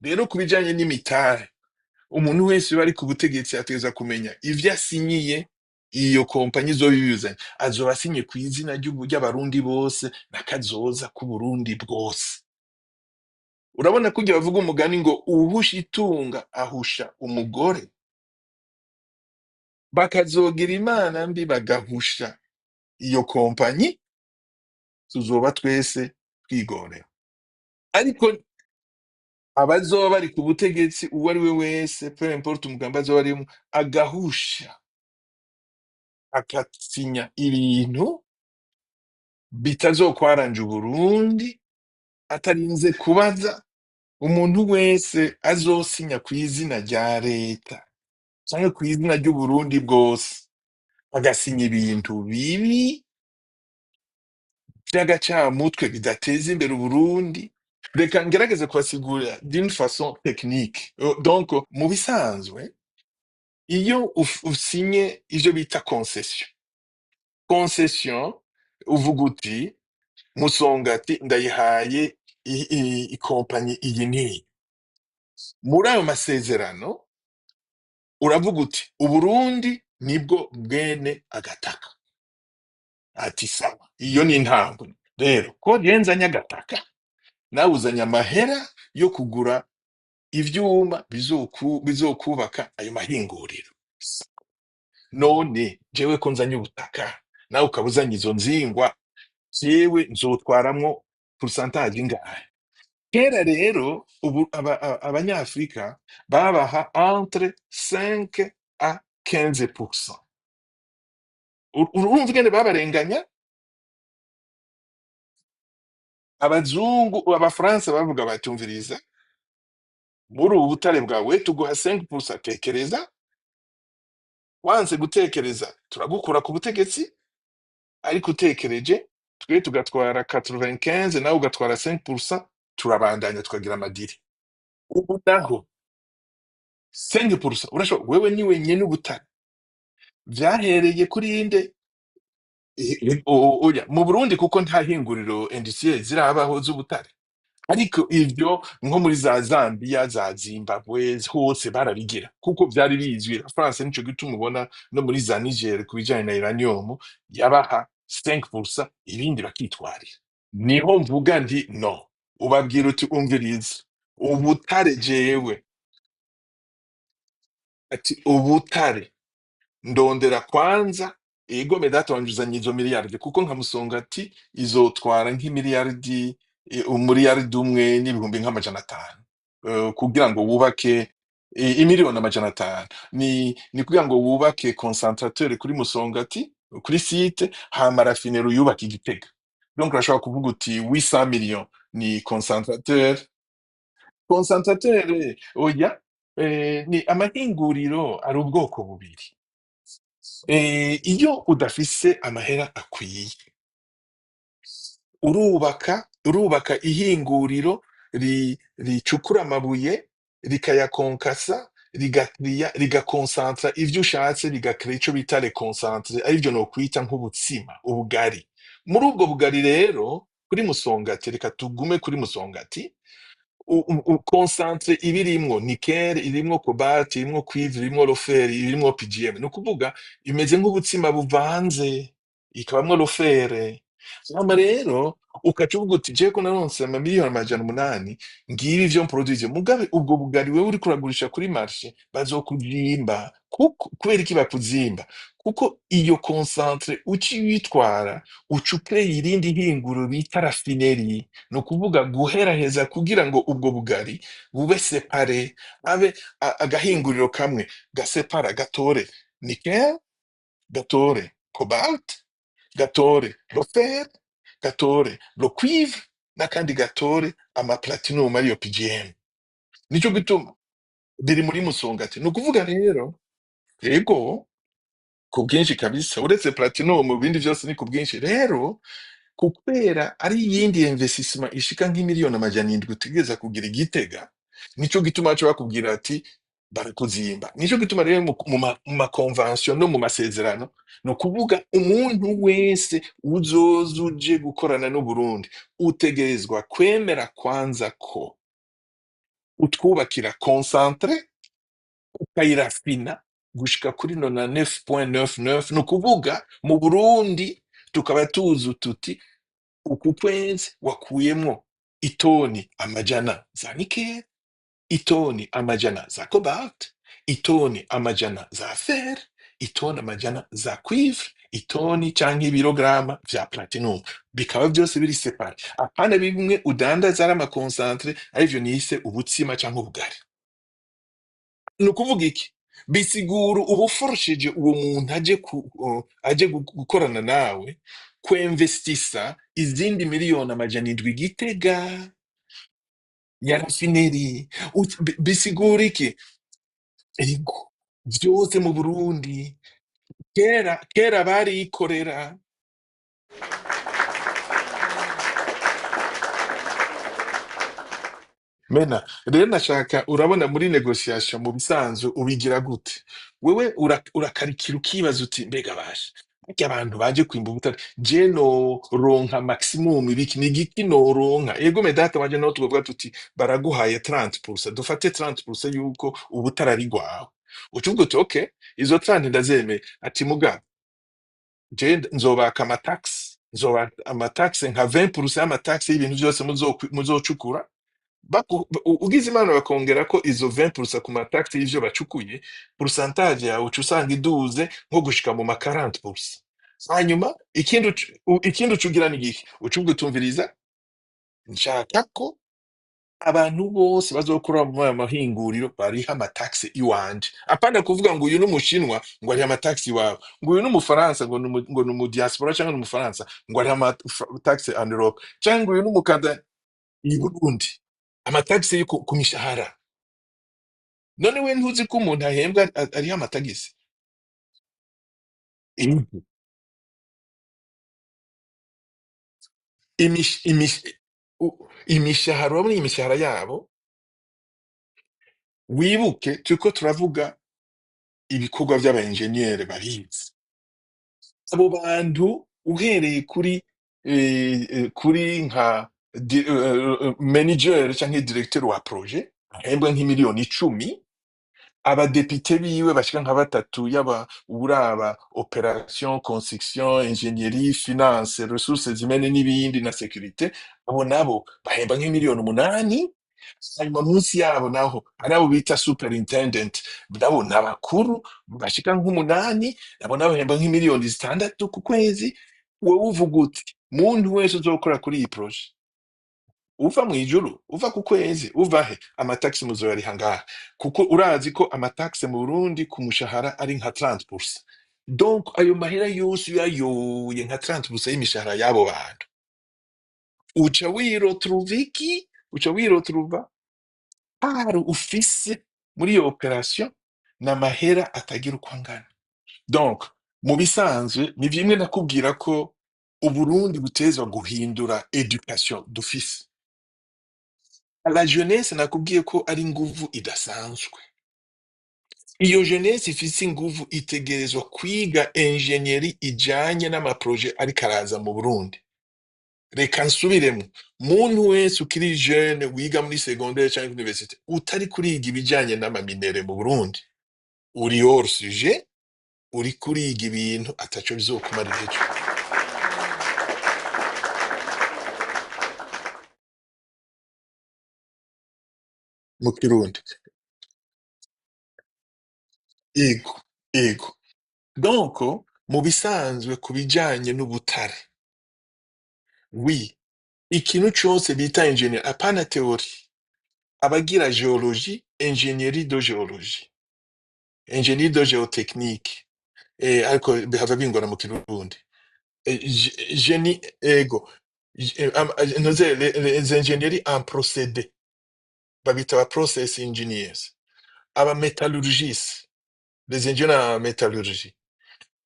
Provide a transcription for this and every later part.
rero ku bijanye n'imitari umuntu wese bari ku butegetsi ategereza kumenya ivyo asinyiye iyo kompanyi izoyuzanye azoba asinye ku izina ry'abarundi bose n'akazoza k'uburundi bwose. Urabona kurya bavuga umugani ngo uwuhusha itunga ahusha umugore, bakazogira imana mbi bagahusha iyo kompanyi, tuzoba twese twigorera. Ariko abazoba bari ku butegetsi uwo ari we wese peu importe umugambi azoba arimwo agahusha akasinya ibintu bitazokwaranja Uburundi atarinze kubaza umuntu wese azosinya ku izina rya leta canke ku izina ry'Uburundi bwose agasinya ibintu bibi vy'agacamutwe bidateza imbere Uburundi. Reka ngerageze kubasigurira d'une façon technique. Donc mu bisanzwe iyo usinye ivyo bita concession uvuga uti Musongati ndayihaye ikompanyi iyi n'iyi. Muri ayo masezerano uravuga uti Uburundi nibwo bwene agataka. Ati sawa, iyo ni intango. Rero ko genzanya agataka nawe uzanye amahera yo kugura ivyuma bizokubaka ayo mahinguriro. None jewe ko nzanye ubutaka nawe ukaba uzanye izo nzingwa, jewe nzotwaramwo pourcentage ingahe? Kera rero abanyafrika babaha entre 5 à 15%. Urumva ingene babarenganya? Abazungu abafaransa bavuga bati umviriza, muri ubu butare bwawe tuguha 5%, tekereza, wanze gutekereza turagukura ku butegetsi, ariko utekereje twe tugatwara 95 nawe ugatwara 5%, turabandanya tukagira amadiri. Ubu naho 5% urashobora wewe ni wenyene ubutare vyahereye kuri inde? Oya mu Burundi kuko nta hinguriro industriel zirabaho z'ubutare, ariko ivyo nko muri za Zambia za Zimbabwe hose barabigira kuko vyari bizwi. France nico gituma ubona no muri za Niger ku bijanye na uranium yabaha 5% ibindi bakitwarira. Niho mvuga nti no, ubabwira uti umviriza, ubutare jewe, ati ubutare ndondera kwanza igome data wanje uzanye izo miliyardi kuko nka Musongati izotwara nk'imiliyardi umuliyardi umwe n'ibihumbi nk'amajana 5 kugira ngo wubake imiliyoni amajana 5 ni kugira ngo wubake concentrateur kuri Musongati kuri site hama raffinerie uyubaka i Gitega. Donc urashobora kuvuga uti 800 millions ni concentrateur oya ni amahinguriro ari ubwoko bubiri. Iyo udafise amahera akwiye urubaka ihinguriro ricukura amabuye rikayakonkasa rigakonsantra ivyo ushatse rigakrea ico bita reconcentre, arivyo nokwita nk'ubutsima, ubugari. Muri ubwo bugari rero kuri Musongati, reka tugume kuri Musongati, concentre ibirimwo nickel, irimwo cobalt, irimwo cuivre, irimwo loferi, irimwo PGM. Ni ukuvuga imeze nk'ubutsima buvanze ikabamwo lofere. Hama rero ukaca uvuga uti jewe ko naronse amamiliyoni amajana 8 ngibi ivyo mproduise, mugabe ubwo bugari wewe uriko uragurisha kuri marché bazokuzimba. Kubera iki bakuzimba? Kuko iyo concentre uci witwara uca ukreye irindi hinguro bita raffinerie, ni ukuvuga guheraheza kugira ngo ubwo bugari bube separe, abe agahinguriro kamwe gasepara gatore nickel, gatore cobalt, gatore lofer, gatore lo cuivre, n'akandi gatore ama platinum ariyo PGM. Nico gituma biri muri Musongati. Ni ukuvuga rero yego ku bwinshi kabisa, uretse platinum mu bindi vyose ni ku bwinshi. Rero kubera ari iyindi investissement ishika nk'imiliyoni amajana 7 utegereza kugira i Gitega, nico gituma baca bakubwira ati barakuzimba. Nico gituma rero mu ma convention no mu masezerano no kuvuga umuntu wese uzoza uje gukorana n'Uburundi utegerezwa kwemera kwanza ko utwubakira concentre ukayirafina gushika kuri 99.99, ni ukuvuga mu Burundi tukaba tuzi tuti uku kwezi wakuyemwo itoni amajana za nikeli, itoni amajana za cobalt, itoni amajana za fer, itoni amajana za cuivre, itoni canke ibirograma vya platinum, bikaba byose biri separe, apana bimwe udandaza ari amakonsantre arivyo nise ubutsima canke ubugari. Ni ukuvuga iki? Bisigura uba uforosheje uwo muntu aje gukorana nawe kwemvestisa izindi miliyoni amajana indwi Gitega ya rafineri. Bisigura iki? Ego, vyose mu Burundi kera barikorera. Mena rero nashaka, urabona muri negotiation mu bisanzwe ubigira gute? Wewe urakarikira ukibaza uti mbega basha barya abantu baje kwimba ubutare je noronka maximum ibiki ni igiki noronka? Ego medata wanje no tuvuga tuti baraguhaye 30%, dufate 30% yuko ubutare ari rwawe, ucuvuga uti okay, izo 30 ndazemeye. Ati muga je nzobaka nzobaka amataxe nka 20% y'amataxe y'ibintu byose muzocukura. Ugize imana bakongera ko izo 20% ku mataxe y'ivyo bacukuye, pourcentage yawe uca usanga iduze nko gushika mu ma 40%. Hanyuma ikindi ucugira ni igihe ucubwo utumviriza, nshaka ko abantu bose bazokora mu aya mahinguriro bariha amataxe iwanje, apana kuvuga ngo uyu n'umushinwa ngo ariha amataxe iwawe, ngo uyu n'umufaransa ngo ni mu diaspora cyangwa n'umufaransa ngo ariha amataxe en Europe, cyangwa uyu n'umukada i Burundi amataxe yo ku mishahara. None we ntuzi ko umuntu ahembwa ariho amatagisi? Ibi- imish- imish- imishahara, urabona iyi mishahara yabo, wibuke turiko turavuga ibikorwa by'abaenjeniyeri babizi. Abo bantu uhereye kuri nka manager canke directeur wa projet ahembwa nk'imiliyoni 10, abadepite biwe bashika nka batatu, yaba uraba operation, construction, ingénierie, finance, ressources humaines n'ibindi na sécurité, abo nabo bahemba nk'imiliyoni 8. Hanyuma munsi yabo naho hari abo bita superintendent, nabo ni abakuru bashika nk'umunani, nabo nabo bahemba nk'imiliyoni 6 ku kwezi. Wowe uvuga uti muntu wese uzokora kuri iyi projet, uva mu ijuru, uva ku kwezi, uva he, amataxi muzoyariha ngaha, kuko urazi ko amataxi mu Burundi ku mushahara ari nka 30%. Donc ayo mahera yose uyayoye nka 30% y'imishahara y'abo bantu, uca wirotruva iki? Uca wirotruva hari ufise muri iyo operation n'amahera atagira uko angana. Donc mu bisanzwe ni vyimwe nakubwira ko Uburundi butezwa guhindura education dufise. La jeunesse nakubwiye ko ari nguvu idasanzwe. Iyo jeunesse ifise inguvu itegerezwa kwiga ingenieri ijanye n'amaproje ariko araza mu Burundi. Reka nsubiremo, muntu wese ukiri jeune wiga muri secondaire canke université utari kuriga ibijanye n'amaminere mu Burundi, uri hors sujet, uri kuriga ibintu ataco bizokumarira ejo. Mu Kirundi. Ego, ego. Donc mu bisanzwe ku bijanye n'ubutare, oui, ikintu cose bita ingenieur, apana theorie, abagira géologie, ingénierie de géologie, ingénierie de géotechnique, ariko bihava bingora mu Kirundi. Génie, ego, noze les ingénieries en procédé, babita aba process engineers, aba métallurgistes, les ingénieurs en métallurgie,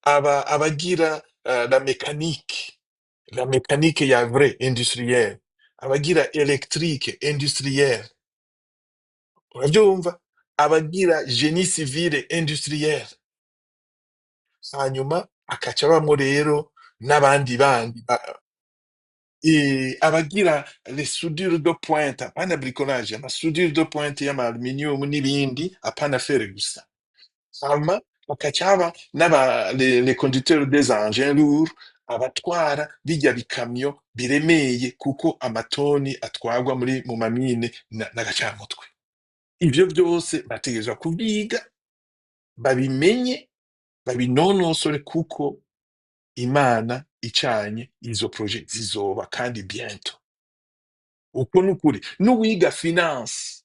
abagira la mécanique ya vrai industrielle, abagira électrique industrielle, uravyumva, abagira génie civile industriel, hanyuma akaca abamwo rero n'abandi bandi abagira les soudures de pointe apana bricolage ama soudure de pointe y'ama-aluminium n'ibindi apana fere gusa hama bakacaba les conducteurs des engins lourds abatwara bijya bikamyo biremeye kuko amatoni atwarwa mu mamine n'agacamutwe ivyo byose bategerezwa kubyiga babimenye babinonosore kuko imana icanye izo projet zizoba kandi bientôt uko nukuri n'uwiga finance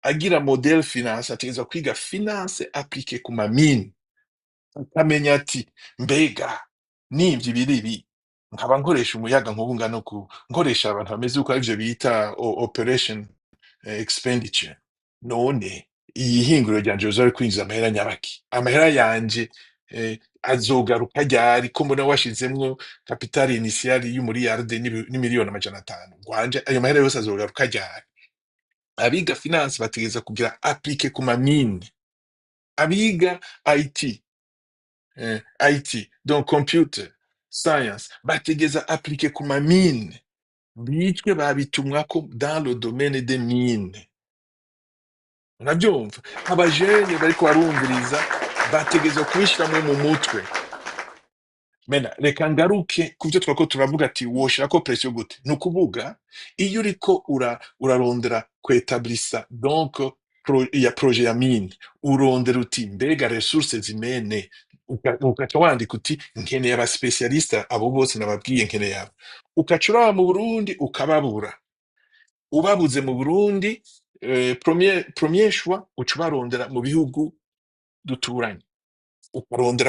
agira model finance ategerezwa kwiga finance appliquée ku mamine akamenya ati mbega nimvye ibiribi nkaba nkoresha umuyaga nkubu ngano nkoresha abantu bameze uko arivyo bita operation expenditure none iyi hinguriro ryanje rizoba kwinjiza amahera nyabaki amahera yanje azogaruka ryari ko mbona washizemwo kapitali initiali y'umuriyarde n'imiliyoni amajana atanu gwanje ayo mahera yose azogaruka ryari abiga finance bategeza kugira applique ku mamine abiga IT donc computer science bategeza applique ku mamine bitwe babitumwako dans le domaine des mines urabyumva abajene bariko barumviriza bategezwa kubishiramwo mu mutwe mena reka ngaruke kuvyo twako turavuga ati woshirako pression gute ni ukuvuga iyo uriko urarondera kwetablisa donc ya projet ya mine urondera uti mbega resources zimene ukaca wandika uti nkeneye aba specialiste abo bose nababwiye nkeneye abo ukaca uraba mu Burundi ukababura ubabuze mu Burundi premier choix uca ubarondera mu bihugu duturanye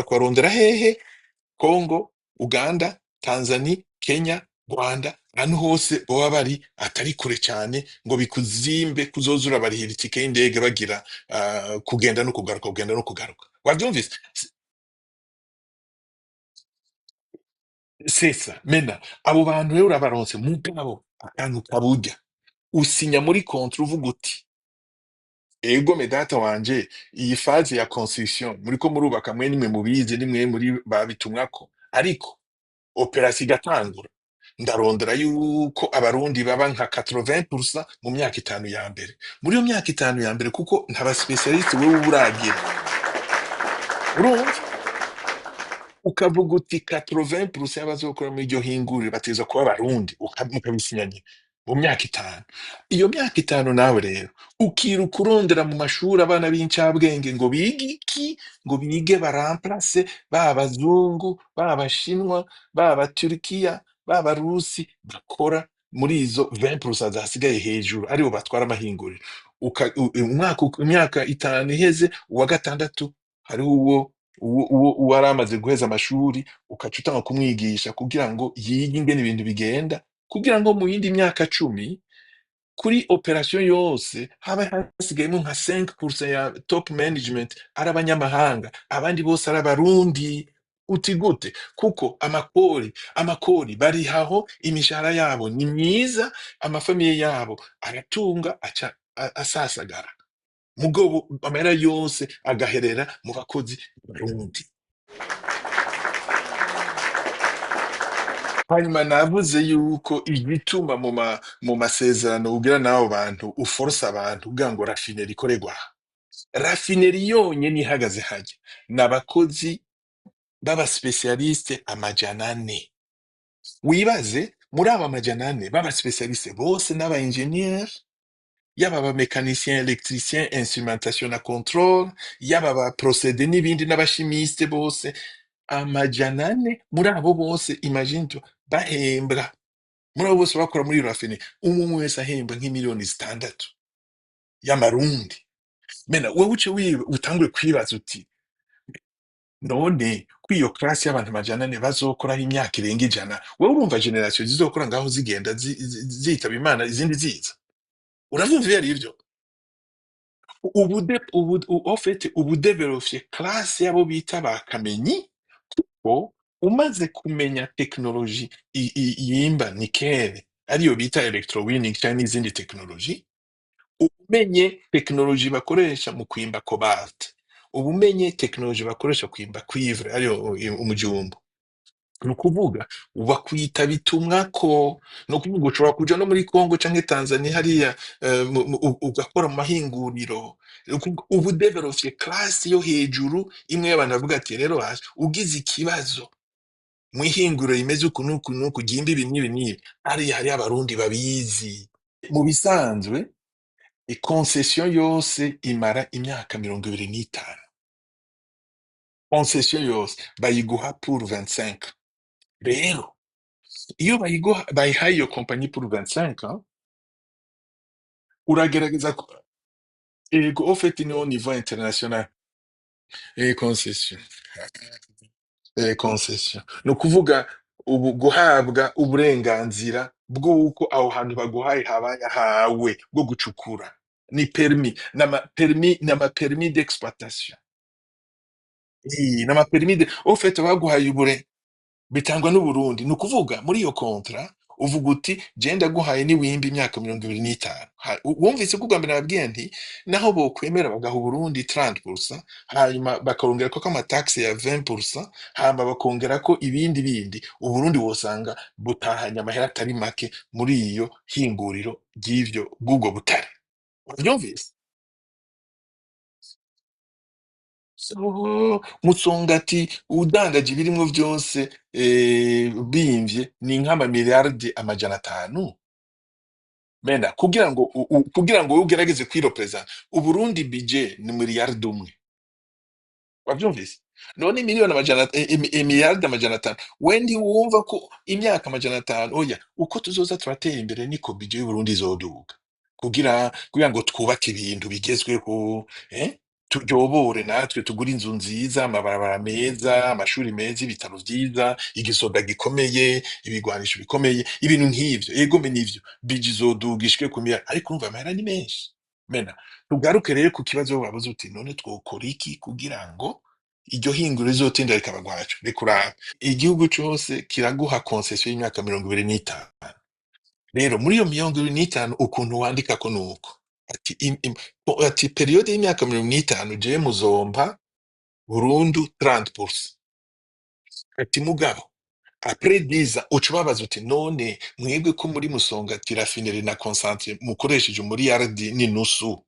kubarondera hehe Congo, Uganda, Tanzania, Kenya, Rwanda, ahantu hose boba bari atari kure cyane ngo bikuzimbe kuzoza urabarihira itike y'indege bagira kugenda no kugaruka kugenda no kugaruka wabyumvise sesa mena abo bantu rero urabaronse mugabo akantu kaburya usinya muri kontra uvuga uti ego medata wanje iyi faze ya construction muriko murubaka mwe nimwe mubizi nimwe muri babitumwako ariko operasiyo igatangura ndarondera yuko abarundi baba nka 80% mu myaka itanu ya mbere muri iyo myaka itanu ya mbere kuko ntaba specialist wewe uragira urumva ukavuga uti 80% y'abazokora muri iryo hinguriro bateza kuba abarundi mukabisinyanye mu myaka itanu iyo myaka itanu nawe rero ukiruka urondera mu mashuri abana b'incabwenge ngo bige iki ngo bige baramplase b'abazungu b'abashinwa b'abaturikiya b'abarusi bakora muri izo 20% zasigaye hejuru aribo batwara amahinguriro imyaka itanu iheze uwa gatandatu hariho uwo aramaze guheza amashuri ukaca utanga kumwigisha kugira ngo yige ingene ibintu bigenda kugira ngo mu yindi myaka 10 kuri operation yose haba hasigayemo nka 5% ya top management ari abanyamahanga abandi bose ari abarundi uti gute kuko amakori bari haho imishahara yabo ni myiza amafamiye yabo aratunga aca asasagara mugabo amahera yose agaherera mu bakozi barundi hanyuma navuze yuko igituma mu masezerano ugira n'abo bantu uforsa abantu kugira ngo rafineri ikorerwa aha rafineri yonyene ihagaze hajya n'abakozi b'aba specialiste amajana 4 wibaze muri aba amajana 4 b'aba specialiste bose n'aba ingénieur yaba aba mécanicien électricien instrumentation na contrôle yaba aba procédé n'ibindi n'abashimiste bose amajana 4 muri abo bose imagine tu bahembwa muri abo bose bakora muri rafine umwe wese ahembwa nk'imiliyoni 6 y'amarundi mena wowe uce utangure kwibaza uti none kwiyo class y'abantu amajana 4 bazokoraho imyaka irenga 100 wowe urumva generation zizokora ngaho zigenda zitaba imana izindi ziza uravyumva iyo ari ivyo ubu developye class yabo bita bakamenyi kuko umaze kumenya technology yimba nikele ariyo bita electrowinning cyangwa n'izindi technology umenye technology bakoresha mu kwimba cobalt ubumenye technology bakoresha kwimba cuivre ariyo umujumbu ni ukuvuga bakwita bitumwako, ni ukuvuga ushobora kuja no muri Congo canke Tanzania hariya ugakora mu mahinguriro. Ni ukuvuga uba udevelopye classe yo hejuru imwe y'abantu bavuga ati rero hasi ugize ikibazo mw'ihinguriro rimeze uku n'uku n'uku ryimba ibi n'ibi n'ibi, hariya hariyo abarundi babizi. Mu bisanzwe concession yose imara imyaka 25. Concession yose bayiguha pour 25. Rero iyo bayihaye iyo kompanyi pour 25 ans, uragerageza ego au fait ni au niveau international. Concession. Concession ni ukuvuga ubu guhabwa uburenganzira bw'uko aho hantu baguhaye habaye ahawe bwo gucukura, ni permis n'ama permis d'exploitation. N'ama permis de au fait baguhaye bitangwa n'Uburundi. Ni ukuvuga muri iyo kontra uvuga uti je ndaguhaye niwimba imyaka 25. Wumvise ko ubwa mbere nababwiye nti naho bokwemera bagaha Uburundi 30%, hanyuma bakongerako ko amataxe ya 20%, hama bakongerako ibindi bindi, Uburundi wosanga butahanye amahera atari make muri iyo hinguriro bw'ubwo butare. Wavyumvise? Musongati udandaje ibirimwo vyose bimvye ni nk'amamiliyaridi 500. Mena kugira ngo ugerageze kwiropreza Uburundi budget ni miliyaridi 1. Wavyumvise? None miliyoni imiliyaridi 500, we ntiwumva ko imyaka 500, oya uko tuzoza turatera imbere niko budget y'Uburundi izoduga, kugira ngo twubake ibintu bigezweho, turyobore natwe tugure inzu nziza, amabarabara meza, amashuri meza, ibitaro vyiza, igisoda gikomeye, ibigwanisho bikomeye, ibintu nk'ivyo. Ego me nivyo budget izoduga ishike ariko urumva amahera ni menshi. Mena tugaruke rero ku kibazo wabuze uti none twokora iki kugira ngo iryo hinguriro rizotinda rikaba rwacu. Reka urabe, igihugu cose kiraguha concession y'imyaka 25. Rero muri iyo 25 ukuntu wandikako nuko ati ati periode y'imyaka 25 jewe muzompa burundu 30%. Ati mugabo après 10 ans uca ubabaza uti none mwebwe ko muri Musongati raffinerie na concentre mukoresheje umuriyaridi n'inusu,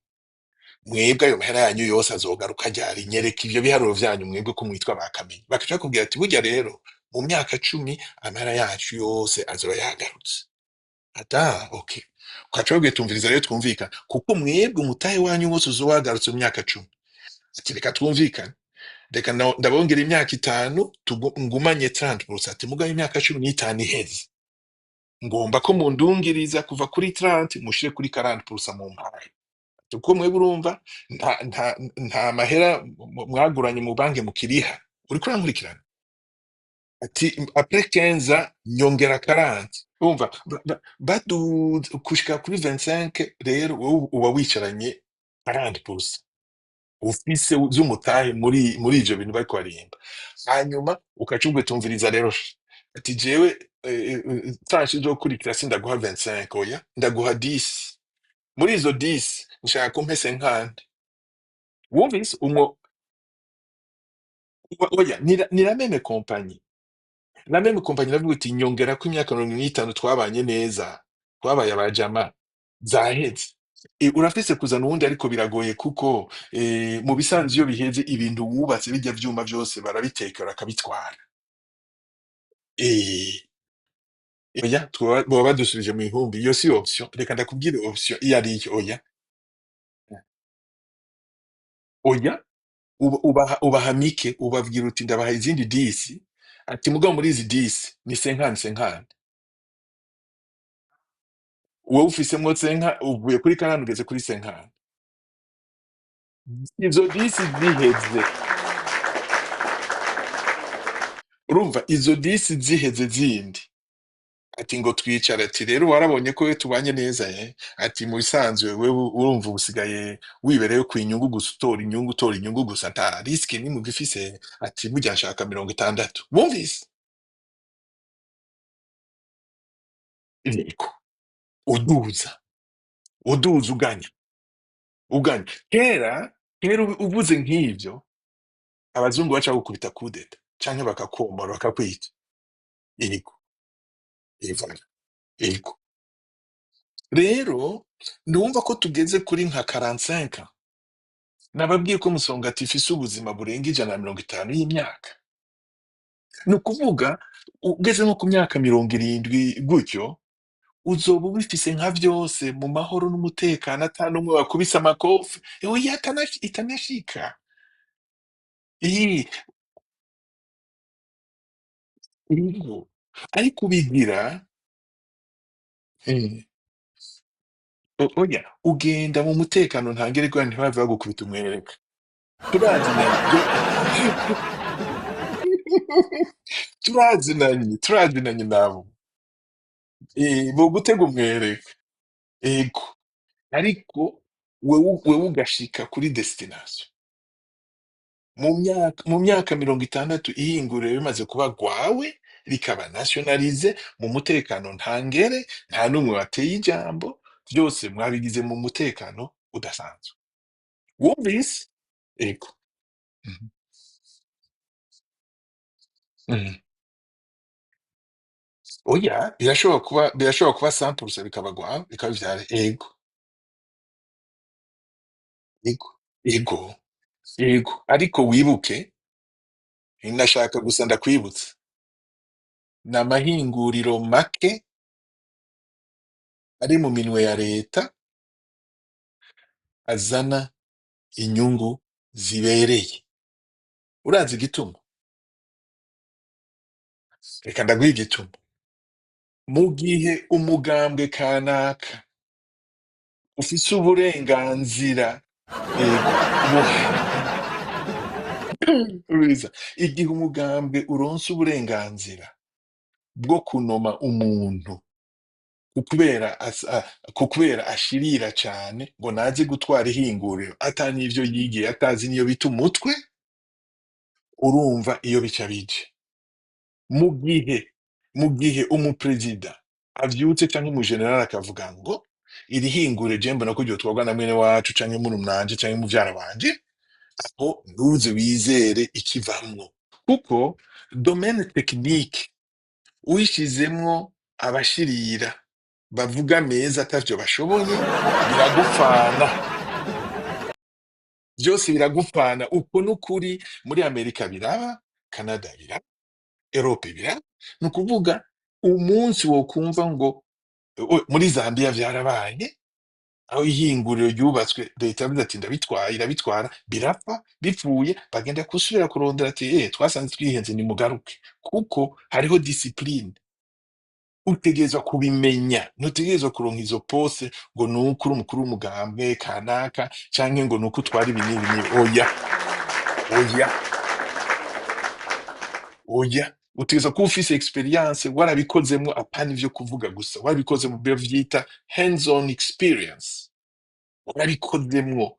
mwebwe ayo mahera yanyu yose azogaruka ryari? Nyereka ivyo biharuro vyanyu mwebwe ko mwitwa bakamenyi. Bakaca bakubwira ati burya rero mu myaka 10 amahera yacu yose azoba yagarutse. Okay. Ukaca babwiye tumviriza rero twumvikana, kuko mwebwe umutahe wanyu wose uzoba wagarutse mu myaka 10. Ati reka twumvikane, reka ndabongera imyaka 5 ngumanye 30%. Ati mugabo imyaka 15 iheze, ngomba ko mundungiriza kuva kuri 30 mushire kuri 40% mu mpaye. Uko mwebwe urumva nta mahera mwaguranye mu banki mukiriha. Uriko urankurikirana? Ati après 15 ans nyongera 40. Urumva kushika kuri 25 rero wowe uba wicaranye 40% ufise z'umutahe muri ivyo bintu bariko barimba. Hanyuma ukaca tumviriza rero ati jewe tranche izokurikira sindaguha 25, oya ndaguha 10. Muri izo 10 nshaka ko umpe 50. Wumvise oya ni la meme compagnie. La meme compagnie iravuga iti nyongera ko imyaka 25 twabanye neza, twabaye abajama, zaheze. Urafise kuzana uwundi ariko biragoye kuko mu bisanzwe iyo biheze ibintu wubatse bijya vyuma vyose barabitekera bakabitwara. Oya boba badusubije mu ihumbi, iyo si option. Reka ndakubwire option iyo ariyo. Oya ubaha mike, ubabwira uti ndabaha izindi 10. Ati mugabo muri izi 10 ni 50. Wowe ufisemwo 50, uvuye kuri 40 ugeze kuri 50. Izo 10 ziheze, urumva izo 10 ziheze zindi, ati ngo twicara. Ati rero warabonye ko tubanye neza ati mu bisanzwe wewe urumva ubusigaye wibereyo ku inyungu gusa, utora inyungu gusa, nta riske ni mugifise. Ati burya nshaka 60. Wumvise? Niko uduza uganya. Kera uvuze nk'ivyo abazungu baca gukubita kudeta canke bakakomora bakakwica. yego, voilà, yego. Rero ndumva ko tugeze kuri nka 45 ans. Nababwiye ko Musongati ifise ubuzima burenga 150 y'imyaka. Ni ukuvuga ugeze nko ku myaka 70 gutyo, uzoba ubifise nka vyose mu mahoro n'umutekano ata n'umwe wakubise amakofi, oya itanashika. Ii, ego. Ariko ubigira eh, oya, ugenda mu mutekano ntangere kubera ntibahave bagukubita umwere. Turazinanye, turazinanye nabo. Bogutega umwereka. Ego. Ariko wewe ugashika kuri destination. Mu myaka 60 ihinguriro rimaze kuba rwawe, rikaba nationalize mu mutekano ntangere, nta n'umwe wateye ijambo, vyose mwabigize mu mutekano udasanzwe. Wumvise? Ego. Mhm. Mhm. Oya, birashobora kuba 100% bikaba rwawe, bikaba ivyawe. Ego. Ego. Ego. Ego. Ariko wibuke, nashaka gusa ndakwibutsa, ni amahinguriro make ari mu minwe ya leta azana inyungu zibereye. Urazi igituma? Reka ndaguha igituma. Mu gihe umugambwe kanaka ufise uburenganzira, ego, Ruiza, igihe umugambwe uronse uburenganzira bwo kunoma umuntu kubera ashirira cane ngo naze gutwara ihinguriro ata n'ivyo yigiye, atazi niyo bita umutwe, urumva iyo bica bije. Mu gihe umuperezida avyutse canke umujenerali akavuga ngo iri hinguriro je mbona ko ryotwarwa na mwene wacu canke murumwanje canke muvyara wanje, aho ntuze wizere ikivamwo, kuko domaine technique wishizemwo abashirira bavuga meza atavyo bashoboye, biragupfana, vyose biragupfana. Uko n'ukuri muri Amerika biraba, Canada biraba, Europe biraba. Ni ukuvuga umunsi wokumva ngo muri Zambia vyarabaye, aho ihinguriro ryubatswe leta yavuze ati ndabitwaye, irabitwara, birapfa, bipfuye bagenda gusubira kurondera ati twasanze twihenze nimugaruke, kuko hariho discipline. Utegerezwa kubimenya, ntutegerezwa kuronka izo pose ngo nuko uri umukuru w'umugambwe kanaka canke ngo nuko utwara ibi n'ibi n'ibi. Oya, oya, oya. Utegerezwa kuba ufise experience, warabikozemwo, apana ivyo kuvuga gusa, warabikoze mu byo vyita hands on experience, warabikozemwo,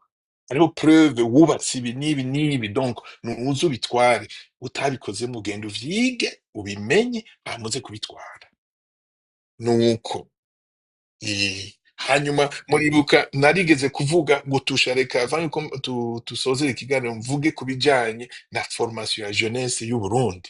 hariho preuve wubatse ibi n'ibi n'ibi, donc nuze ubitware. Utabikozemwo ugenda uvyige ubimenye bamuze kubitwara. Nuko hanyuma muribuka narigeze kuvuga ngo reka avant yuko dusozera ikiganiro mvuge ku bijanye na formation ya jeunesse y'u Burundi.